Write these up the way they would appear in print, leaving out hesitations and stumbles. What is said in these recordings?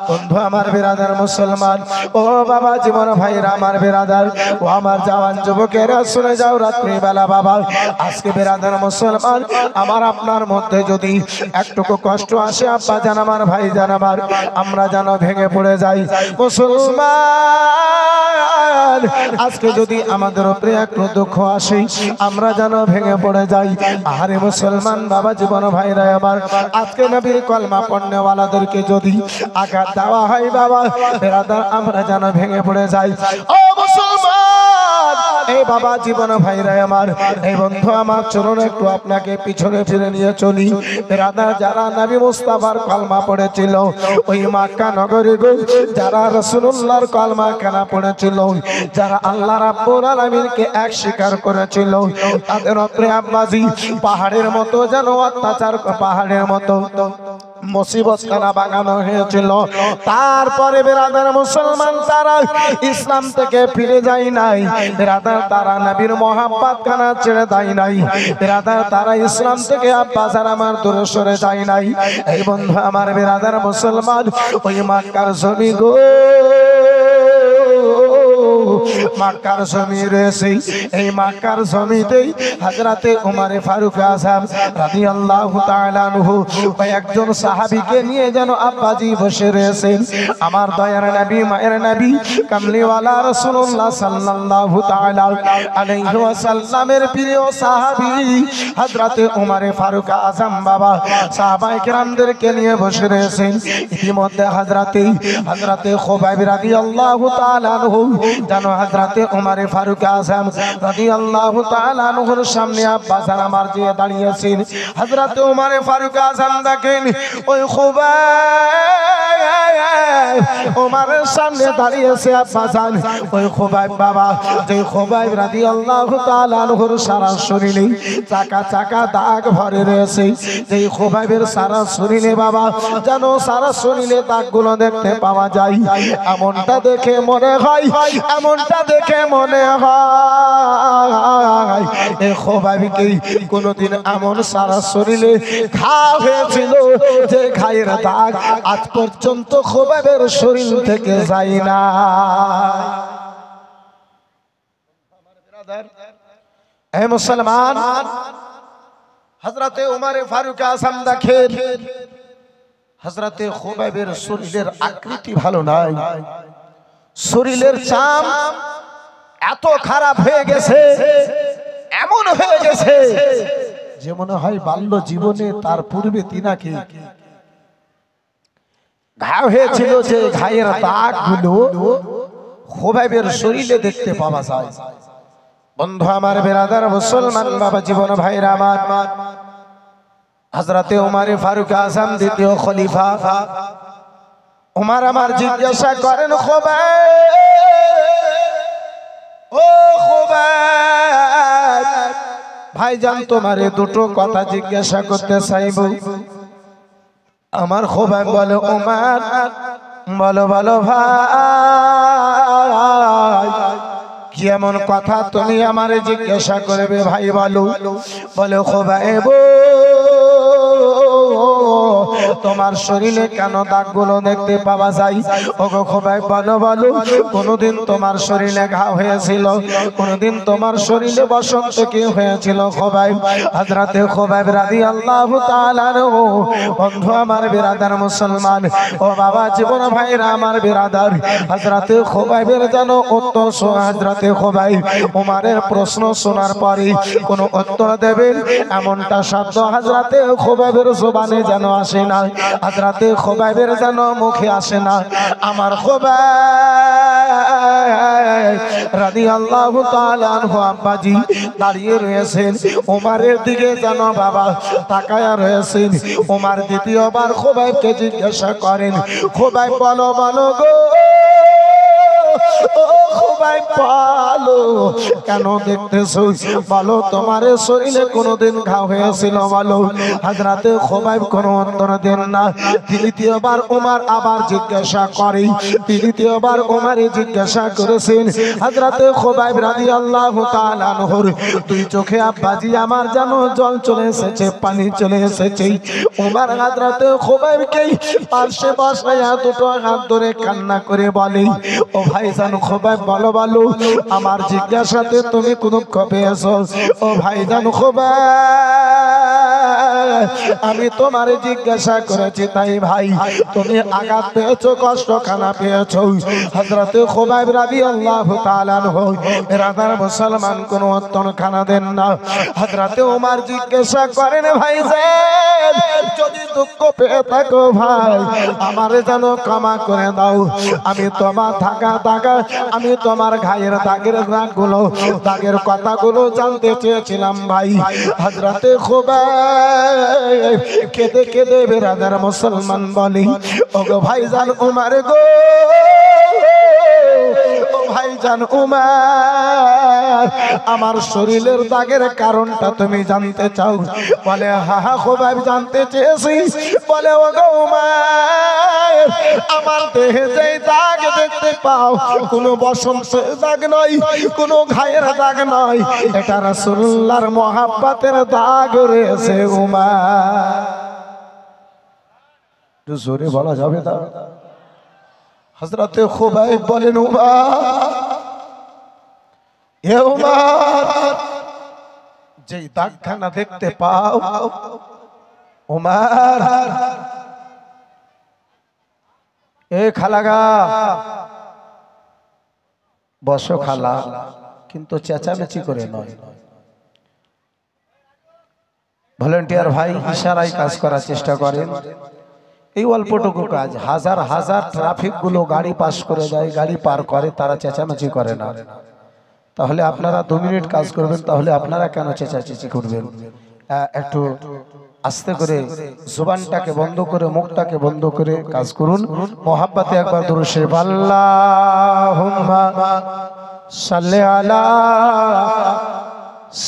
বন্ধু আমার বিরাদার মুসলমান, ও বাবা জীবন ভাইরা আমার বিরাদার, ও আমার জওয়ান যুবকেরা শুনে যাও রাত্রিবেলা বাবা, আজকে বিরাদার মুসলমান আমার আপনার মধ্যে যদি একটুকু কষ্ট আসে আব্বা জান আমার ভাই জান আমার, আমরা যেন ভেঙে পড়ে যাই মুসলমান। আজকে যদি আমাদের উপরে একটু দুঃখ আসে আমরা যেন ভেঙে পড়ে যাই। আরে মুসলমান বাবা জীবন ভাইরা আমার, আজকে নবীর কলমা পড়নেওয়ালাদেরকে যদি আঘাত দেওয়া হয় বাবা বিরাদার আমরা যেন ভেঙে পড়ে যাই। ও মুসলমান, এই বাবা জীবন ভাইরা আমার, এই বন্ধু আমার, চলুন একটু আপনাকে পিছনে ফিরে নিয়ে চলি। বিরাদার যারা নবী মুস্তাফার কলমা পড়েছিল ওই মক্কা নগরে গো, যারা রাসূলুল্লাহর কলমা কেনা পড়েছিল, যারা আল্লাহ রাব্বুল আলামিনকে এক স্বীকার করেছিল, তাদের উপরে আব্বাজি পাহাড়ের মতো যেন অত্যাচার, পাহাড়ের মতো মুসিবত খানা বাগানো হয়েছিল। তারপরে বিরাদার মুসলমান তারা ইসলাম থেকে ফিরে যায় নাই, বিরাদার তারা নবীর মহাব্বত খানা ছেড়ে দেয় নাই, বিরাদার তারা ইসলাম থেকে আব্বাজান আমার দূরে সরে যায় নাই। এই বন্ধু আমার বিরাদার মুসলমান, ওই মক্কার জমি গো, মক্কার জমি রয়েছে, এই মক্কার জমিতেই হযরতে উমর ফারুক আযম রাদিয়াল্লাহু তাআলা আনহু একজন সাহাবীকে নিয়ে যেন আব্বাজি বসে রয়েছেন। আমার দয়ার নবী, মায়ের নবী, কামলিওয়ালা রাসূলুল্লাহ সাল্লাল্লাহু তাআলা আলাইহি ওয়াসাল্লামের প্রিয় সাহাবী হযরতে উমর ফারুক আযম বাবা সাহাবায়ে কেরামদেরকে নিয়ে বসে রয়েছেন। ইতিমধ্যে হযরতে খুবাইব রাদিয়াল্লাহু তাআলা আনহু যেন হযরতে উমর ফারুক আযম রাদিয়াল্লাহু তাআলা আনহুর সামনে আব্বাজান আমার যে দাঁড়িয়েছেন। হযরতে উমর ফারুক আযম দেখেন ওই খুবাইব উমরের সামনে দাঁড়িয়েছে আব্বাজান, ওই খুবাইব বাবা, যে খুবাইব রাদিয়াল্লাহু তাআলা আনহুর সারা শরীরে চাকা চাকা দাগ ভরে রয়েছে, যেই খুবাইবের সারা শরীরে বাবা যেন সারা শরীরে দাগগুলো দেখতে পাওয়া যায়। এমনটা দেখে মনে হয়, এমনটা দেখে মনে হয় এই খুবাইবকে কোনদিন এমন সারা শরীরে ঘা হয়েছিল যে ঘায়ের দাগ আজ পর্যন্ত খুবাইবের শরীর থেকে যায় না। এই মুসলমান, হযরতে উমর ফারুক আযম দেখেন হযরতে খুবাইবের শরীরের আকৃতি ভালো নাই, শরীরের চাম এত খারাপ হয়ে গেছে, এমন হয়ে গেছে যে মনে হয় বাল্য জীবনে তার পূর্বে তিনাকে ঘা হয়েছিল, যে ঘায়ের দাগগুলো খুবাইবের শরীরে দেখতে পাওয়া যায়। বন্ধু আমার বিরাদার মুসলমান বাবা জীবন ভাইরা আমার, হযরতে উমর ফারুক আযম দ্বিতীয় খলিফা উমর আমার জিজ্ঞাসা করেন, ও খুবাইব ভাইজান, তোমারে দুটো কথা জিজ্ঞাসা করতে চাইব। আমার খুবাইব বলে, উমর বলো বলো ভাই, কি এমন কথা তুমি আমারে জিজ্ঞাসা করবে ভাই বলো। বলে খুবাইব তোমার শরীরে কেন দাগগুলো দেখতে পাওয়া যায়? ওগো খুবাইব বলো বলো, কোনদিন তোমার শরীরে ঘা হয়েছিল? কোনদিন তোমার শরীরে বসন্ত কি হয়েছিল? খুবাইব, হযরতে খুবাইব রাদিয়াল্লাহু তাআলা আনহু, বন্ধু আমার বিরাদার মুসলমান, ও বাবা জীবন ভাইরা আমার বিরাদার, হযরতে খুবাইবের যেন উত্তর, হযরতে খুবাইব উমরের প্রশ্ন শোনার পরে কোন উত্তর দেবেন এমনটা শব্দ হযরতে খুবাইবের জবানে যেন আসে না, হযরতে খুবাইবের যেন মুখে আসে না। আমার খুবাইব রাদিয়াল্লাহু তাআলা আনহু আব্বাজি দাঁড়িয়ে রয়েছেন, উমরের দিকে যেন বাবা তাকায়া রয়েছেন। উমর দ্বিতীয়বার খুবাইবকে জিজ্ঞাসা করেন, খুবাইব বলো বলো গো, ও খোবাইব বলো কেন দেখতেছো? বলো তোমার শরীরে কোনোদিন ঘা হয়েছিল? বলো। হযরতে খোবাইব কোনো উত্তর দেন না। দ্বিতীয়বার ওমর আবার জিজ্ঞাসা করে। তৃতীয়বার ওমরে জিজ্ঞাসা করেছেন, হযরতে খোবাইব রাদিয়াল্লাহু তাআলা আনহুর দুই চোখে আব্বাজি আমার যেন জল চলে এসেছে, পানি চলে এসেছে। ওমর হযরতে খোবাইবকে পাশে বসায়া দুটো হাত ধরে কান্না করে বলে, ও ভাইজান খোবাইব বলো বলো আমার জিজ্ঞাসাতে তুমি কোন কবে এসো? ও ভাইজান খোবাইব আমি তোমারে জিজ্ঞাসা করেছি তাই ভাই তুমি আঘাত পেয়েছো, কষ্ট খানা পেয়েছো? হযরতে খোবাইব রাদিয়াল্লাহু তাআলা আনহু রাদার মুসলমান কোন উত্তর খানা দেন না। হযরতে ওমর জিজ্ঞাসা করেন, ভাইজান যদি দুঃখ পেয়ে থাকো ভাই আমারে যেন ক্ষমা করে দাও। আমি তোমার দাগা আমি তোমার ঘায়ের দাগের দাগগুলো দাগের কথাগুলো জানতে চেয়েছিলাম ভাই। হযরতে খোবাইব কেঁদে কেঁদে বেরাদার মুসলমান বলি, ওগো ভাইজান ওমর গো, ও ভাইজান ওমর আমার শরীরের দাগের কারণটা তুমি জানতে চাও? বলে হ্যাঁ হ্যাঁ খোবাইব জানতে চেয়েছি। বলে ওগো ওমর আমার দেহে যেই দাগ দেখতে পাও কোনো বসন্তের দাগ নয়, কোনো ঘায়ের দাগ নয়, এটা রাসূলুল্লাহর মহাব্বতের দাগ রয়েছে ওমর। একটু জোরে বলা যাবে না? হযরতে খোবাইব বলেন, ওমর যেই দাগখানা দেখতে পাও ওমর, এ খালাগা বসো খালা, কিন্তু চেঁচামেচি করে নয়। ভলান্টিয়ার ভাই ইশারায় কাজ করার চেষ্টা করেন। এই অল্পটুকু কাজ, হাজার হাজার ট্রাফিক গুলো গাড়ি পাস করে যায়, গাড়ি পার করে, তারা চেঁচামেচি করে না। তাহলে আপনারা 2 মিনিট কাজ করবেন, তাহলে আপনারা কেন চেঁচামেচি করবেন? একটু আস্তে করে জবানটাকে বন্ধ করে মুখটাকে বন্ধ করে কাজ করুন। মোহাব্বতে একবার দুরূদ শরীফ আল্লাহুম্মা সাল্লি আলা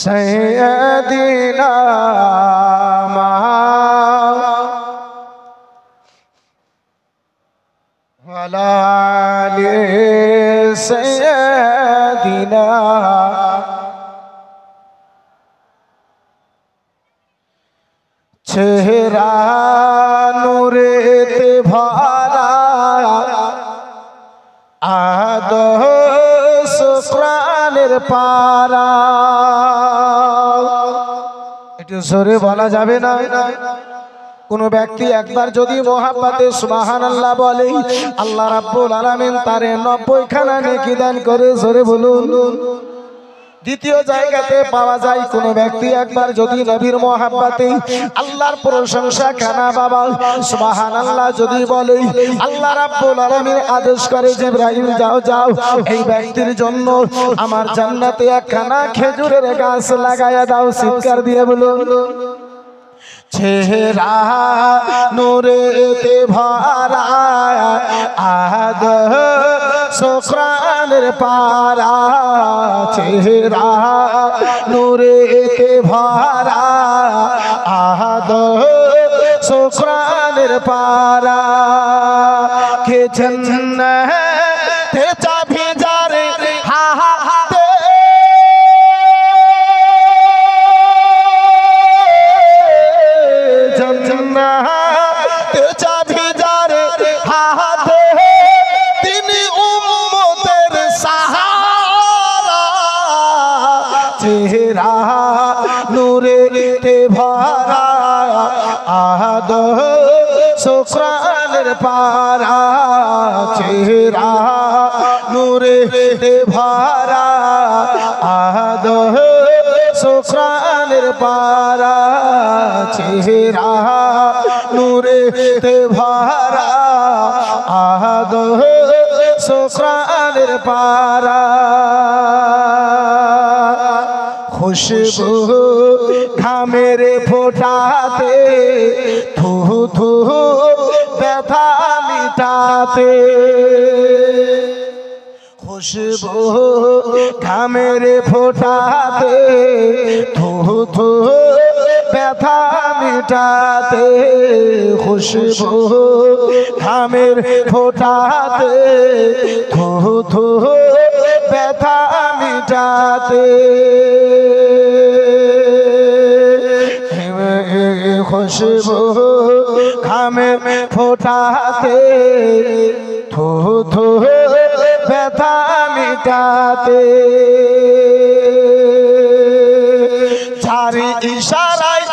সাইয়্যিদিনা ওয়ালা আলি সাইয়্যিদিনা চেহারা নূরেতে ভরা আদর্শ প্রাণের পারা। একটু জোরে বলা যাবে না? কোন ব্যক্তি একবার যদি মোহাব্বতে সুবহানাল্লাহ বলে আল্লাহ রাব্বুল আলামিন তারে 90 খানা নেকি দান করে। জোরে বলুন। দ্বিতীয় জায়গাতে পাওয়া যায় কোন ব্যক্তি একবার যদি নবীর মোহাব্বতে আল্লাহর প্রশংসা খানা বাবা সুবহানাল্লাহ যদি বলে, আল্লাহ রাব্বুল আলামিন আদেশ করে জিবরাইল যাও যাও এই ব্যক্তির জন্য আমার জান্নাতে একখানা খেজুরের গাছ লাগায়া দাও। চিৎকার দিয়ে বলুন। চেহারা নূরেতে ভরা আদর্শ প্রাণের পারা, চেহারা নূরেতে ভরা আদর্শ প্রাণের পারা। কে জান্নাতে চাবি যারে হাতে জান্নাতে চাবি যারে হাতে তিনি উম্মতের সাহারা। চেহারা নূরেতে ভরা আদর্শ প্রাণের পারা, চেহারা নূরেতে ভরা আদর্শ প্রাণের পারা, চেহারা নূরেতে ভরা আদর্শ প্রাণের পারা। খুশবু ঘামের ফোটাতে ধু ধু ব্যথা মিটাতে, খুশবু ঘামের ফোটাতে থু থু ব্যথা মিটাতে খুশবু ঘামের ফোটাতে থু থু ব্যথা মিটাতে খুশবু ঘামের ফোটাতে থু থু ব্যথা মিটাতে যার ইশারায়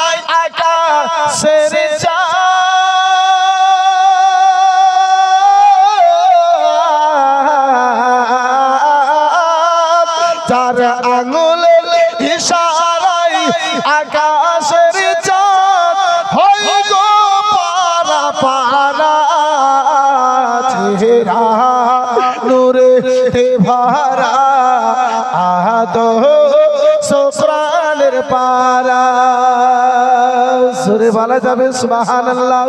আকাশের চাঁদ যার আঙুলের ইশারায় আকাশের চাঁদ হয় গো পারা পারা চেহারা নূরে ভরা আদো সোফরানের পারা সুরে বলা যাবে সুবহানাল্লাহ।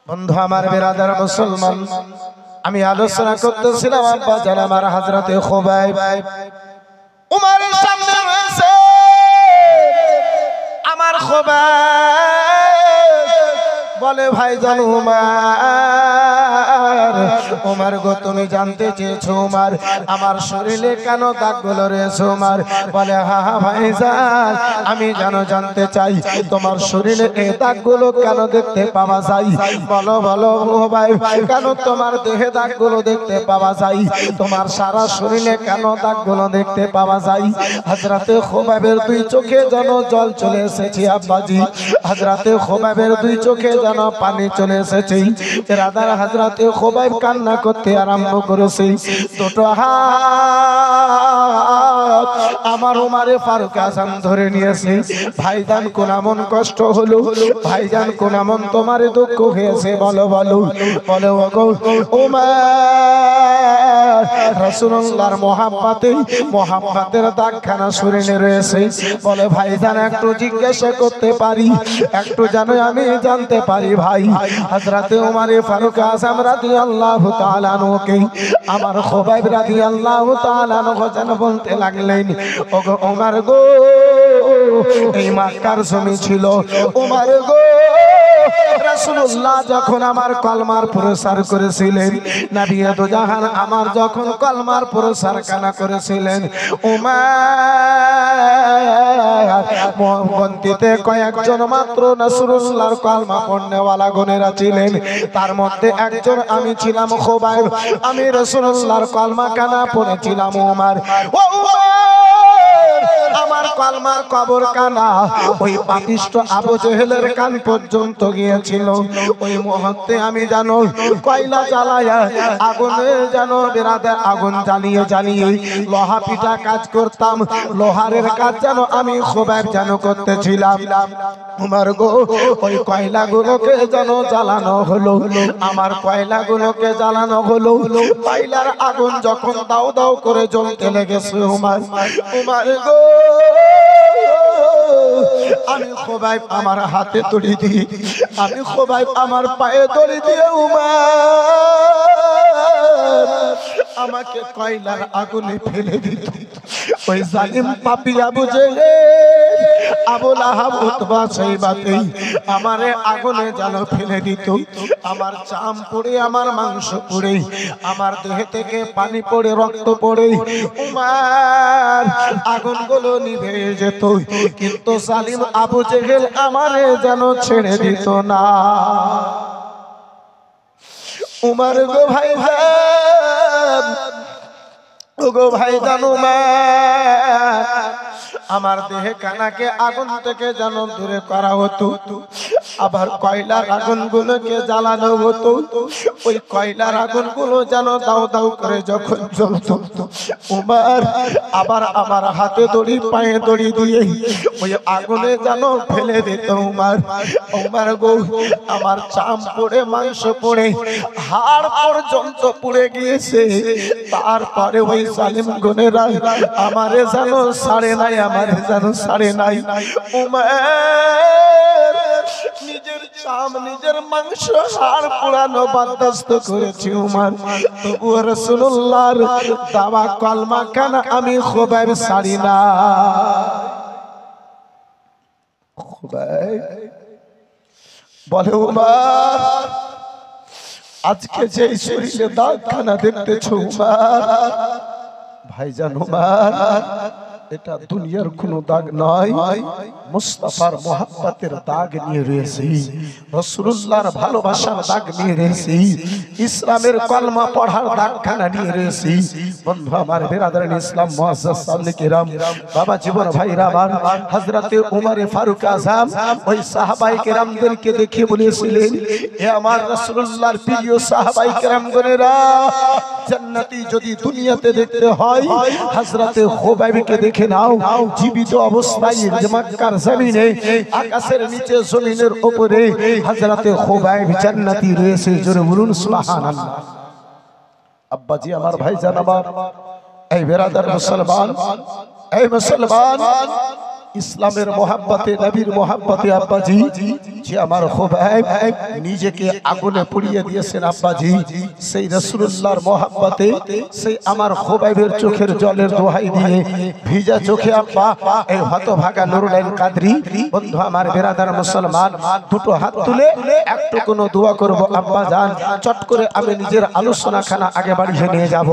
বন্ধু আমার বিরাদার মুসলমান, আমি আলোচনা করতেছিলাম আব্বা জান আমার হযরতে খুবাইব উমরের সামনে রয়েছে আমার খুবাইব বলে ভাইজান উমর গো তুমি জানতে চেয়েছো উমর আমার শরীরে কেন দাগগুলো রয়েছে উমর বলে হ্যাঁ হ্যাঁ ভাইজান আমি জানতে চাই তোমার শরীরে এই দাগগুলো কেন দেখতে পাওয়া যায় বলো বলো ভাই কেন তোমার দেহে দাগগুলো দেখতে পাওয়া যায় তোমার সারা শরীরে কেন দাগগুলো দেখতে পাওয়া যায় হযরতে খুবাইবের দুই চোখে যেন জল চলে এসেছে আব্বাজি হযরতে খুবাইবের দুই চোখে যেন পানি চলে এসেছে রাদার হযরতে খুবাইব কান্না করতে আরম্ভ করেছে দুটো হাত আমার উমরে ফারুক আযম ধরে নিয়েছে ভাইজান কোন এমন কষ্ট হলো ভাইজান কোন এমন তোমার দুঃখ হয়েছে বলো বলো বলো ওগো উমর রাসূলুল্লাহর মোহাব্বতের দাগখানা শরীরে রয়েছে বলে ভাইজান একটু জিজ্ঞাসা করতে পারি একটু জানো আমি জানতে পারি ভাই হযরতে উমরে ফারুক আযম রাদিয়াল্লাহু তাআলা আনহুকে আমার খুবাইব রাদিয়াল্লাহু তাআলা আনহু যেন বলতে লাগলেন ওগো উমর গো এই মক্কার জমি ছিল উমর গো রাসূলুল্লাহ যখন আমার কলমার প্রচার করেছিলেন নবী দু জাহান আমার যখন কলমার প্রচার কানা করেছিলেন উমর গন্তিতে কয়েকজন মাত্র রাসূলুল্লাহর কলমা পড়নেওয়ালা গুণেরা ছিলেন তার মধ্যে একজন আমি ছিলাম খুবাইব আমি রাসূলুল্লাহর কলমা কানা পড়েছিলাম উমর ও উমর আমার কলমার কবর কানা ওই পাপিষ্ঠ আবু জেহেলের কান পর্যন্ত গিয়েছিল ওই মুহূর্তে আমি জানো কয়লা জ্বালায়া আগুনে জানো বিরাদার আগুন জ্বালিয়ে লোহা পিটা কাজ করতাম লোহারের কাজ জানো আমি খুবাইব জানো করতেছিলাম উমর গো ওই কয়লাগুলোকে জানো জ্বালানো হলো আমার কয়লাগুলোকে জ্বালানো হলো কয়লার আগুন যখন দাও দাও করে জ্বলতে লেগেছে উমর গো আমি খুবাইব আমার হাতে দড়ি দিয়ে আমি খুবাইব আমার পায়ে দড়ি দিয়ে উমর আমাকে কয়লার আগুনে ফেলে দিত ওই জালিম পাপী আবু জেহেল আবু লাহাব উতবা সাইবাতেই আমারে আগুনে জানো ফেলে দিত আমার চাম পড়ে আমার মাংস পড়ে আমার দেহ থেকে পানি পড়ে রক্ত পড়ে উমর আগুনগুলো নিভে যেত কিন্তু জালিম আবু জেহেল আমারে যেন ছেড়ে দিত না উমর গো ভাইজান ওগো ভাইজান উমর আমার দেহে কানাকে আগুন থেকে যেন দূরে করা হতো আবার কয়লার আগুনগুলোকে জ্বালানো হতো ওই কয়লার আগুনগুলো যেন দাও দাও করে যখন জ্বলতো উমর আবার আমার হাতে দড়ি পায়ে দড়ি দিয়ে ওই আগুনে যেন ফেলে দিত উমর গো আমার চাম পড়ে মাংস পড়ে হাড় পর্যন্ত পুড়ে গিয়েছে তারপরে ওই জালিম গুনেরা আমারে যেন ছাড়ে নাই আমারে যেন ছাড়ে নাই উমর নিজের চাম নিজের মাংস হাড় পোড়ানো বরদাস্ত করেছি উমর, তবু রাসূলুল্লাহর দাওয়া কলমা কেন আমি খুবাইব ছাড়ি না। খুবাইব বলে উমর আজকে যে শরীরে দাগখানা দেখতেছ উমর, ভাইজান উমর এটা দুনিয়ার কোনো দাগ নয়, মুস্তাফার মোহাব্বতের দাগ নিয়ে রয়েছে, রাসূলুল্লাহর ভালোবাসার দাগ নিয়ে রয়েছে, ইসলামের কলমা পড়ার দাগখানা নিয়ে রয়েছে। বন্ধু আমার বিরাদরান ইসলাম মুআজ্জাজ সামনে কিরাম বাবা জীবন ভাইরা আমার হযরতে উমর ফারুক আযম ওই সাহাবায়ে কেরামদেরকে দেখে বলেছিলেন, এ আমার রাসূলুল্লাহর প্রিয় সাহাবায়ে কেরামগণেরা, জান্নাতি যদি দুনিয়াতে দেখতে হয় হযরতে খুবাইবকে দেখে নাও। জীবিত অবস্থায় মক্কার জমিনে আকাশের নিচে জমিনের উপরে হযরতে খুবাইব জান্নাতি রয়েছে, জোরে বলুন সুবহানাল্লাহ। আব্বাজি আমার ভাইজান আমার, এই বিরাদর মুসলমান, এই মুসলমান ইসলামের মোহাব্বতে নবীর মোহাব্বতে আব্বাজি যে আমার খুবাইব নিজেকে আগুনে পুড়িয়ে দিয়েছেন আব্বাজি, সেই রাসূলুল্লাহর মোহাব্বতে সেই আমার খুবাইবের চোখের জলের দোহাই দিয়ে ভিজা চোখে আব্বা এই হতভাগা নুরুল কাদরি বন্ধু আমার বিরাদার মুসলমান দুটো হাত তুলে একটু কোনো দোয়া করব আব্বা জান, চট করে আমি নিজের আলোচনা খানা আগে বাড়িয়ে নিয়ে যাব।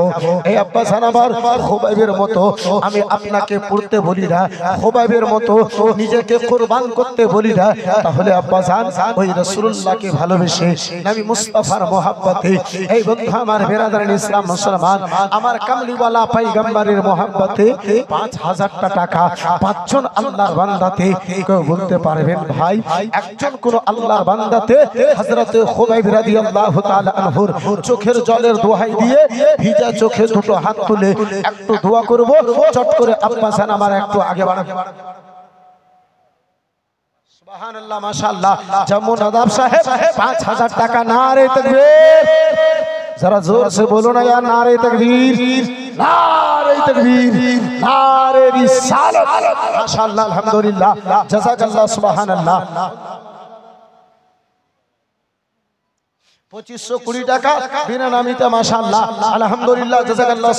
এই আব্বা জান আমার খুবাইবের মতো আমি আপনাকে পড়তে বলি না, খুবাইবের মতো নিজেকে কুরবান করতে বলি না, তাহলে আব্বা জান ওই রাসূলুল্লাহকে ভালোবেসে নবী মুস্তাফার মোহাব্বতে এই বন্ধু আমার বিরাদরান ইসলাম মুসলমান আমার কামলিওয়ালা পয়গম্বরের মোহাব্বতে 5000টা টাকা পাঁচজন আল্লাহর বান্দাতে কেউ বলতে পারবেন ভাই একজন কোন আল্লাহর বান্দাতে হযরতে খুবাইব রাদিয়াল্লাহু তাআলা আনহুর চোখের জলের দোহাই দিয়ে ভিজা চোখে দুটো হাত তুলে একটু দোয়া করব, চট করে আব্বা জান আমার একটু আগে বাড়ান। সুবহানাল্লাহ মাশাআল্লাহ। জামুন আদাব সাহেব 5000 টাকা, নারে তাকবীর, जरा जोर से बोलो ना यार, नारे तकबीर, नारे तकबीर, नारे रिसालत, माशाअल्लाह अल्हम्दुलिल्लाह, जज़ाकल्लाह सुबहानाल्लाह। 2520 টাকা বিনা নামিতে মাশাআল্লাহ আলহামদুলিল্লাহ, জাযাকাল্লাহ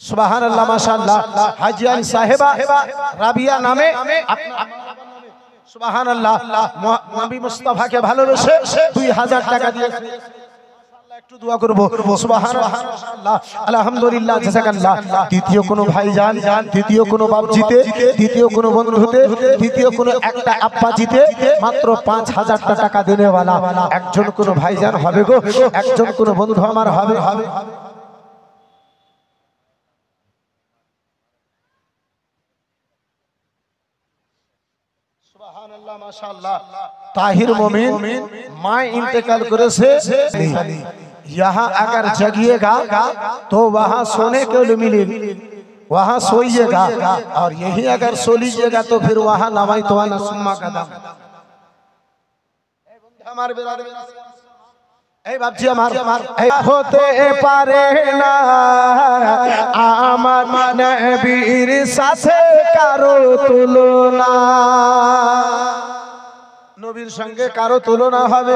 সুবহানাল্লাহ মাশাআল্লাহ। হাজী আলী সাহেবা রাবিয়া নামে সুবহানাল্লাহ নবী মুস্তাফাকে ভালোবেসে 2000 টাকা দিয়েছে, একটু দোয়া করব সুবহানাল্লাহ আলহামদুলিল্লাহ, জাযাকাল্লাহ। দ্বিতীয় কোন ভাইজান, দ্বিতীয় কোন বাপ জিতে, দ্বিতীয় কোন বন্ধুতে, দ্বিতীয় কোন একটা আব্বা জিতে মাত্র 5000 টাকা দেনেওয়ালা একজন কোন ভাইজান হবে গো, একজন কোন বন্ধু আমার হবে। সুবহানাল্লাহ মাশাআল্লাহ। ताहिर मोमिन माँ इंतकाल करे से यहाँ अगर जगिएगा तो वहाँ सोने के लिए मिलेगी, वहाँ सोइएगा, और यही अगर सो लीजिएगा तो फिर वहाँ नवाई तो ना सुम्मा का दाम। हमारे बिरादर এই বাপজি আমার হতে পারে না আমার নবীর সাথে কারো তুলনা, নবীর সঙ্গে কারো তুলনা হবে,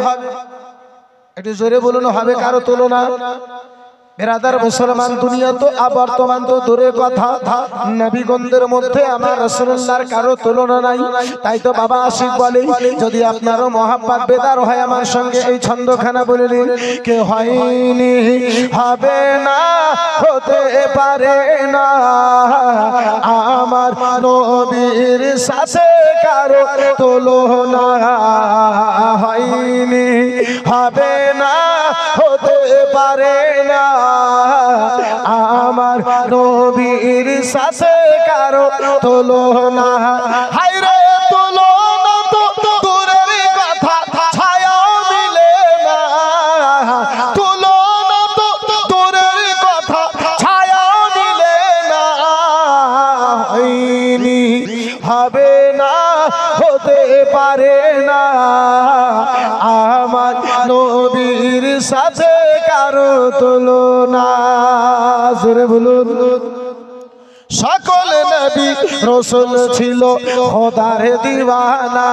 একটু জোরে বলুন হবে কারো তুলনা। বিরাদার মুসলমান দুনিয়া তো বর্তমান তো দূরের কথা, নবীগণদের মধ্যে আমার রাসূলুল্লাহর কারো তুলনা নাই। তাই তো বাবা আশিক বলে যদি আপনারও মহাব্বত বেদার হয় আমার সঙ্গে এই ছন্দখানা বলে দিন, কে হয়নি হবে না হতে পারে না আমার নবীর সাথে কারো তুলনা, হয়নি হবে না হতে পারে না আমার নবীর সাথে কারো তুলনা। হায়রে তুলনা তো দূরের কথা, ছায়া মিলে না, তুলনা তো দূরের কথা, ছায়া মিলে না, হয়নি হবে না হতে পারে না আমার নবীর সাথে কারো তুলনা। জোরে বলুন সকল নবী রাসূল ছিল খোদার দিওয়ানা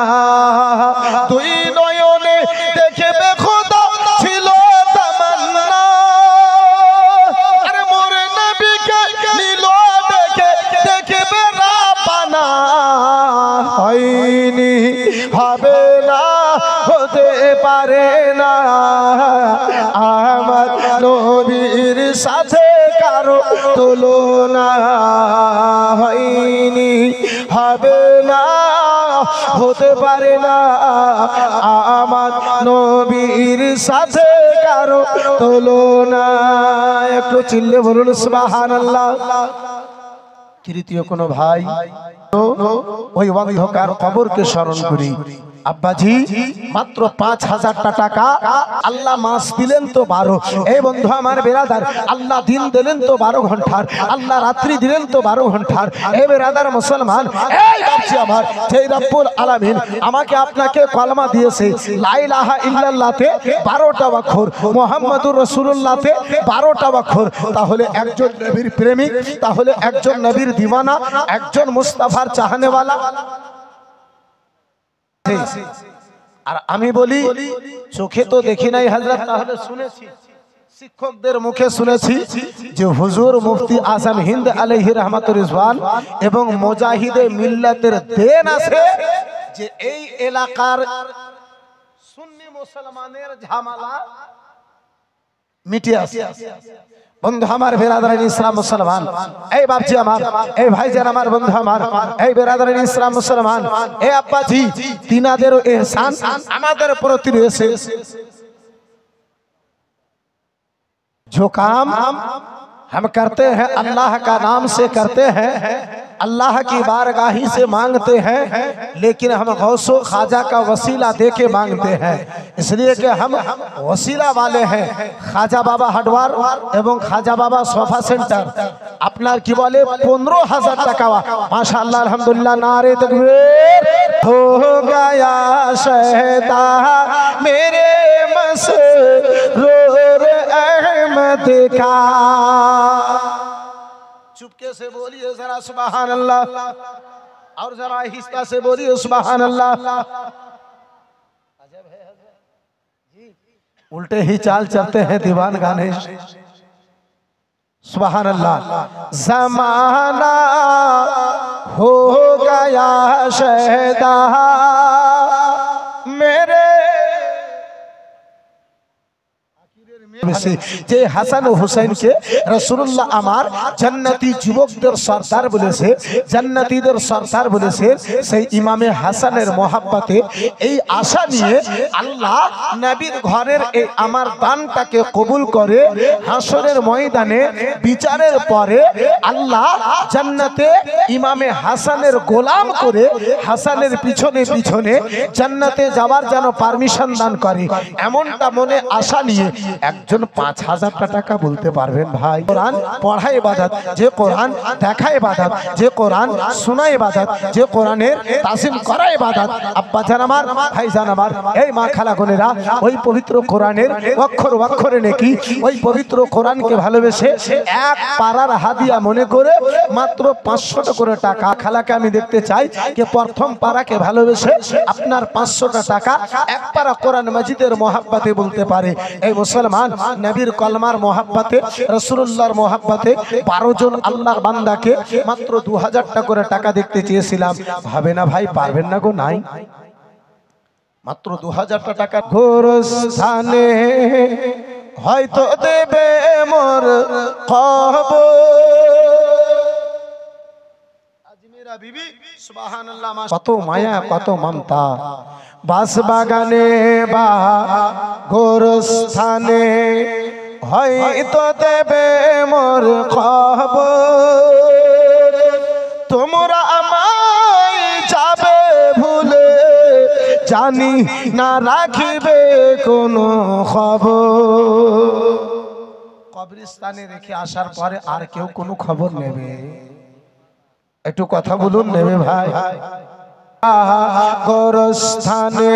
দুই নয়নে দেখবে খোদা ছিল তামান্না আরে মোর নবীকে নীল দেখে দেখবে রাব্বানা হয়নি হবে না হতে পারে না আমার নবীর সাথে কারো তুলনা হয়নি হবে না হতে পারে না আমার নবীর সাথে কারো তুলনা একটু চিল্লে বলুন সুবহানাল্লাহ তৃতীয় কোন ভাই ওই অন্ধকার কবরকে স্মরণ করি আব্বাজি মাত্র ৫,০০০ টাকা আল্লাহ মাস দিলেন তো ১২ এই বন্ধু আমার বেরাদার আল্লাহ দিন দিলেন তো ১২ ঘন্টার আল্লাহ রাত্রি দিলেন তো ১২ ঘন্টার এই বেরাদার মুসলমান এই বাপজি আমার যেই রব্বুল আলামিন আমাকে আপনাকে কলমা দিয়েছে লা ইলাহা ইল্লাল্লাহতে ১২টা অক্ষর মুহাম্মাদুর রাসূলুল্লাহতে ১২টা অক্ষর তাহলে একজন নবীর প্রেমিক তাহলে একজন নবীর দিওয়ানা একজন মুস্তাফার চাহনেওয়ালা আর আমি বলি চোখে তো দেখি নাই হযরত তাহলে শুনেছি শিক্ষকদের মুখে শুনেছি যে হুজুর মুফতি আজম হিন্দ আলাইহি রাহমাতুর রিজওয়ান এবং মুজাহিদে মিল্লাতের দেন আছে যে এই এলাকার সুন্নি মুসলমানের ঝামেলা মিটে আছে বন্ধু আমার বেরাদারান ইসলাম মুসলমান এই বাপজি আমার এই ভাইজান আমার বন্ধু আমার এই বেরাদারান ইসলাম মুসলমান এই আব্বাজি তিনাদেরও ইহসান আমাদের প্রতি রয়েছে जो काम हम करते हैं अल्लाह का नाम से करते हैं अल्लाह की बारगाही से मांगते हैं लेकिन हम गौसो ख्वाजा का वसीला दे के मांगते हैं इसलिए कि हम वसीला वाले हैं ख्वाजा बाबा हडवार एवं ख्वाजा बाबा सोफा सेंटर আপনার কি বলে 15,000 টাকা माशाअल्लाह अल्हम्दुलिल्लाह नारे तकबीर हो गया शहदा मेरे मसरूर अहमद का चुपके से बोलिए जरा सुभान अल्लाह और जरा आहिस्ता से बोलिए सुभान अल्लाह अजब है जी उल्टे ही चाल चलते हैं दीवान गाने सुभान अल्लाह ज़माना हो गया शहदा मेरे যে হাসান ও হুসাইন কে রাসূলুল্লাহ আমার জান্নাতি যুবকদের সরদার বলেছে জান্নাতীদের সরদার বলেছে সেই ইমামে হাসানের মহব্বতে এই আশা নিয়ে আল্লাহ নবীর ঘরের এই আমার দানটাকে কবুল করে হাসরের ময়দানে বিচারের পরে আল্লাহ জান্নাতে ইমামে হাসানের গোলাম করে হাসানের পিছনে পিছনে জান্নাতে যাওয়ার যেন পারমিশন দান করে এমনটা মনে আশা নিয়ে একজন ৫,০০০ টাকা বলতে পারবেন ভাই কোরআন পড়া ইবাদত যে কোরআন দেখা ইবাদত যে কোরআন শোনা ইবাদত যে কোরআনের তাসিম করা ইবাদত আব্বা জান আমার ভাই জান আমার এই মা খালা বোনেরা ওই পবিত্র কোরআনের অক্ষর অক্ষরে নেকি ওই পবিত্র কোরআনকে ভালোবেসে এক পারার হাদিয়া মনে করে মাত্র ৫০০ করে টাকা খালাকে আমি দেখতে চাই যে প্রথম পারাকে ভালোবেসে আপনার ৫০০ টাকা এক পারা কোরআন মাজিদের মহব্বতে বলতে পারে এই মুসলমান নবীর কলমার মহব্বতে রাসূলুল্লাহর মহব্বতে ১২ জন আল্লাহর বান্দাকে মাত্র ২০০০ টাকা করে টাকা দেখতে চেয়েছিলাম ভাবে না ভাই পারবেন না গো নাই মাত্র ২০০০ টাকা গোরস্থানে হয়তো দেবে মোর কবর আজমিরা বিবি সুবহানাল্লাহ কত মায়া কত মমতা বাস বাগানে বা গোরস্থানে হয়তো দেবে মোর খবর তোমরা আমায় যাবে ভুলে জানি না রাখিবে কোনো খবর কবরস্থানে রেখে আসার পরে আর কেউ কোনো খবর নেবে একটু কথা বলুন নেবে ভাই গোরস্থানে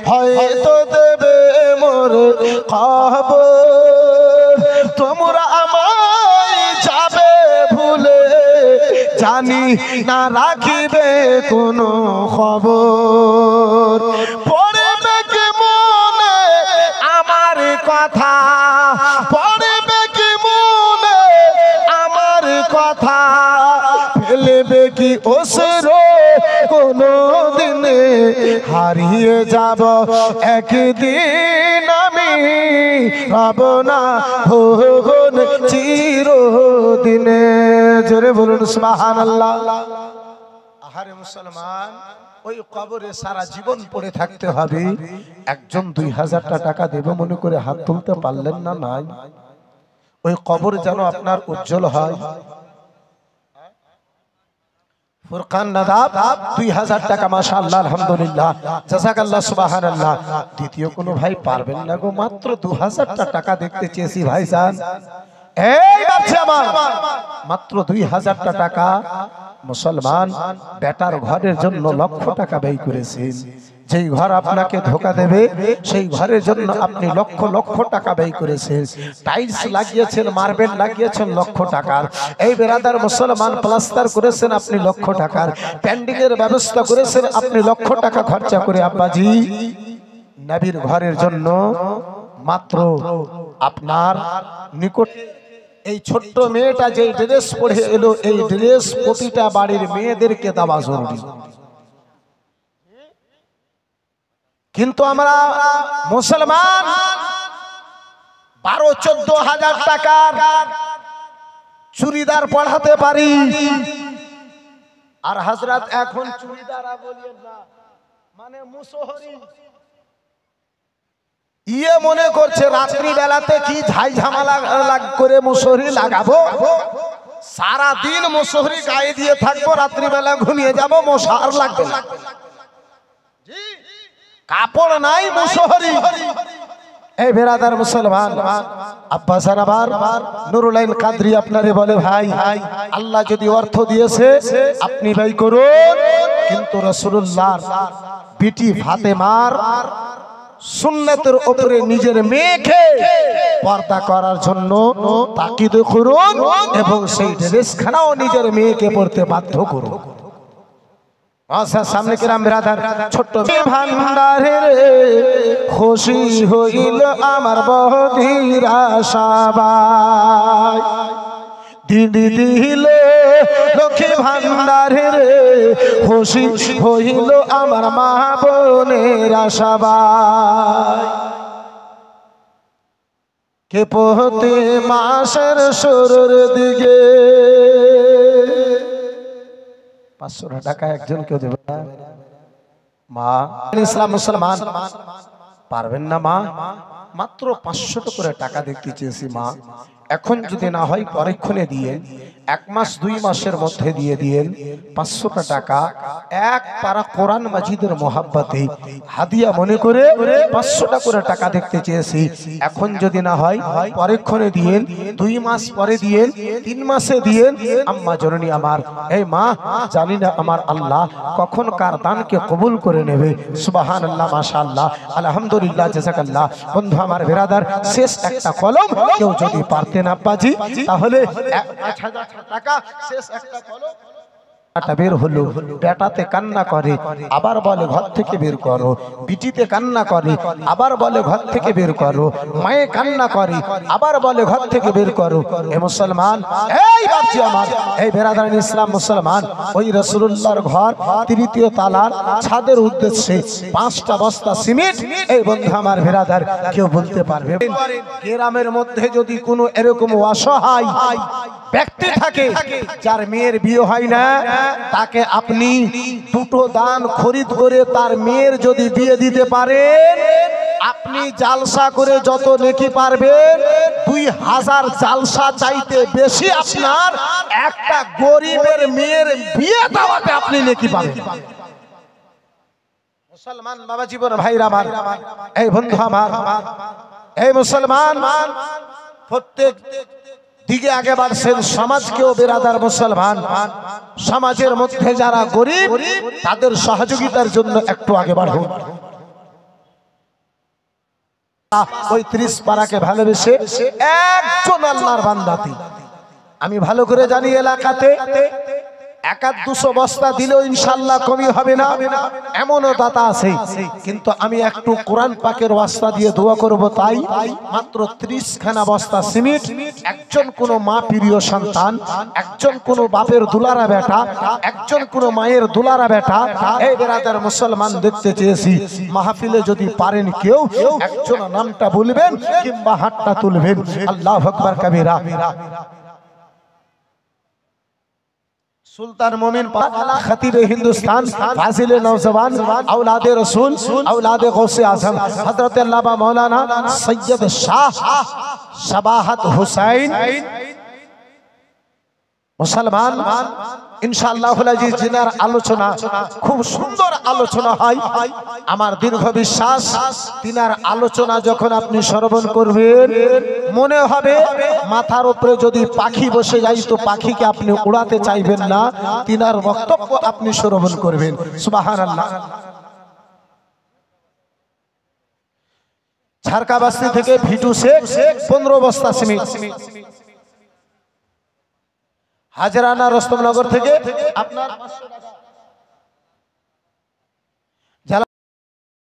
হয়তো দেবে মোর কবর তোমরা আমায় যাবে ভুলে জানি না রাখিবে কোনো খবর। পড়বে কি মনে আমার কথা, পড়বে কি মনে আমার কথা, ফেলবে কি ওসরে কোনো দিনে, হারিয়ে যাব একদিন আমি, হব না ভোগন চিরদিনে। জোরে বলুন সুবহানাল্লাহ। আহারে মুসলমান, ওই কবরে সারা জীবন পড়ে থাকতে হবে। একজন 2000টা টাকা দেব মনে করে হাত তুলতে পারলেন না, নাই। ওই কবর যেন আপনার উজ্জ্বল হয়। ফুরকান নাদাব 2000 টাকা, মাশাআল্লাহ, আলহামদুলিল্লাহ, জাযাকাল্লাহ, সুবহানাল্লাহ। দ্বিতীয় কোনো ভাই পারবেন না গো, মাত্র 2000টা টাকা দেখতে চেয়েছি ভাইজান। এই বাচ্চা আমার, মাত্র 2000টা টাকা। মুসলমান বেটার ঘরের জন্য লক্ষ টাকা ব্যয় করেছেন। যেই ঘর আপনাকে ধোকা দেবে সেই ঘরের জন্য আপনি লক্ষ লক্ষ টাকা ব্যয় করেছেন। টাইলস লাগিয়েছেন, মার্বেল লাগিয়েছেন লক্ষ টাকার। এই বেরাদার মুসলমান প্লাস্টার করেছেন আপনি লক্ষ টাকার। প্যান্ডিং এর ব্যবস্থা করেছেন আপনি লক্ষ টাকা খরচা করে। আব্বাজি, নবীর ঘরের জন্য মাত্র আপনার নিকট এই ছোট্ট মেয়েটা যে ড্রেস পরে এলো, এই ড্রেস প্রতিটা বাড়ির মেয়েদেরকে দেওয়া জরুরি। কিন্তু আমরা মুসলমান 12-14 হাজার টাকার চুড়িদার পড়াতে পারি, আর হযরত এখন চুড়িদার বলিয়েন না, মানে মুসহরি ইয়ে মনে করছে রাত্রি বেলাতে কি ঝাই ঝামেলা করে মুসহরি লাগাবো, সারা দিন মুসহরি গায়ে দিয়ে থাকবো, রাত্রি বেলা ঘুমিয়ে যাবো, মশার লাগবে না। কাপড় নাই, মুসহরি। এই বেরাদার মুসলমান, আব্বাস আবার নুরুল আইন কাদরি আপনারে বলে, ভাই আল্লাহ যদি অর্থ দিয়েছে আপনি ব্যয় করুন, কিন্তু রাসূলুল্লাহর বিটি ফাতেমার সুন্নাতের উপরে নিজের মেয়েকে পর্দা করার জন্য তাকিদ করুন, এবং সেই ড্রেসখানাও নিজের মেয়েকে পরতে বাধ্য করুন। সামনে কিরাম বেরাদার, ছোট্ট ভান্ডারে খুশি হইল আমার বহদির আশাবাই, দিদি দিলে লক্ষ্মী ভান্ডারে খুশি হইল আমার মা বোনের আশাবাই। কে প্রতি মাসের শুরুর দিকে 500 টাকা একজন কেউ দেবে না। মা ইসলাম মুসলমান পারবেন না মা, মাত্র 500 করে টাকা দেখতে চেয়েছি মা। এখন যদি না হয় পরক্ষণে দিয়ে 1 মাস 2 মাসের মধ্যে দিয়ে দিয়েন 500 টাকা, এক পারা কোরআন মাজিদের মোহাব্বতে হাদিয়া মনে করে 500 করে টাকা দেখতে চেয়েছি। এখন যদি না হয় পরক্ষণে দিয়েন, 2 মাস পরে দিয়েন, 3 মাসে দিয়েন। আম্মা জননী আমার, এই মা, জানি না আমার আল্লাহ কখন কার দানকে কবুল করে নেবে। সুবহানাল্লাহ, মাশাআল্লাহ, আলহামদুলিল্লাহ, জাযাকাল্লাহ। বন্ধু আমার বেরাদার, শেষ একটা কলম কেউ যদি পারতেন আব্বাজি, তাহলে 5000 টাকা শেষ একটা কলম বের হলো। বেটাতে কান্না করে, আবার বলে ঘর থেকে বের করো। বিটিতে কান্না করে, আবার বলে ঘর থেকে বের করো। মায়ে কান্না করে, আবার বলে ঘর থেকে বের করো। এ মুসলমান, এই বাপজি আমার, এই বেরাদার ইসলাম মুসলমান, ওই রাসূলুল্লাহর ঘর 3য় তালার ছাদের উদ্দেশ্যে 5টা বস্তা সিমেন্ট। এই বন্ধু আমার বেরাদার, কেউ বলতে পারবে গ্রামের মধ্যে যদি কোনো এরকম অসহায় ব্যক্তি থাকে যার মেয়ের বিয়ে হয় না, তাকে আপনি 2টো দান খরিদ করে তার মেয়ের যদি বিয়ে দিতে পারেন, আপনি জালসা করে যত নেকি পারবেন 2000 জালসা চাইতে বেশি আপনার একটা গরিবের মেয়ের বিয়ে দেওয়াতে আপনি নেকি পাবেন। মুসলমান বাবা জীবন ভাইরা আমার, এই বন্ধু আমার, এই মুসলমান প্রত্যেক দিকে আগে বাড়ছেন। সমাজকেও বেরাদার মুসলমান, সমাজের মধ্যে যারা গরিব তাদের সহযোগিতার জন্য একটু আগে বাড়ুন। ওই 30 পারাকে ভালোবেসে একজন আল্লাহর বান্দাতে, আমি ভালো করে জানি এলাকাতে 100-200 বস্তা দিলেও ইনশাআল্লাহ কমই হবে না, এমনও দাতা আছে। কিন্তু আমি একটু কোরআন পাকের ওয়াস্তা দিয়ে দোয়া করব, তাই মাত্র 30 খানা বস্তা সিমেন্ট একজন কোন মা প্রিয় সন্তান, একজন কোন বাপের দুলারা বেটা, একজন কোন মায়ের দুলারা বেটা, এই বেরাদার মুসলমান দেখতে চেয়েছি। মাহফিলে যদি পারেন কেউ একজন নামটা বলবেন কিংবা হাতটা তুলবেন। আল্লাহু আকবার কবীরা। सुल्तान मोमिन खतीब हिंदुस्तान फाजिल नौजवान औलाद रसूल औलाद गौसे आजम हजरत अल्लामा मौलाना सैयद शाह शबाहत हुसैन मुसलमान ইনশাআল্লাহুল আজিজ জিনার আলোচনা খুব সুন্দর আলোচনা হয়। আমার দীর্ঘ বিশ্বাস তিনার আলোচনা যখন আপনি শ্রবণ করবেন মনে হবে মাথার উপরে যদি পাখি বসে যায় তো পাখিকে আপনি উড়াতে চাইবেন না, তিনার বক্তব্য আপনি শ্রবণ করবেন। সুবহানাল্লাহ। ঝারকাবাসী থেকে ভিটু শেখ 15 বস্তা সিমেন্ট, হাজরানা রস্তমনগর থেকে আপনার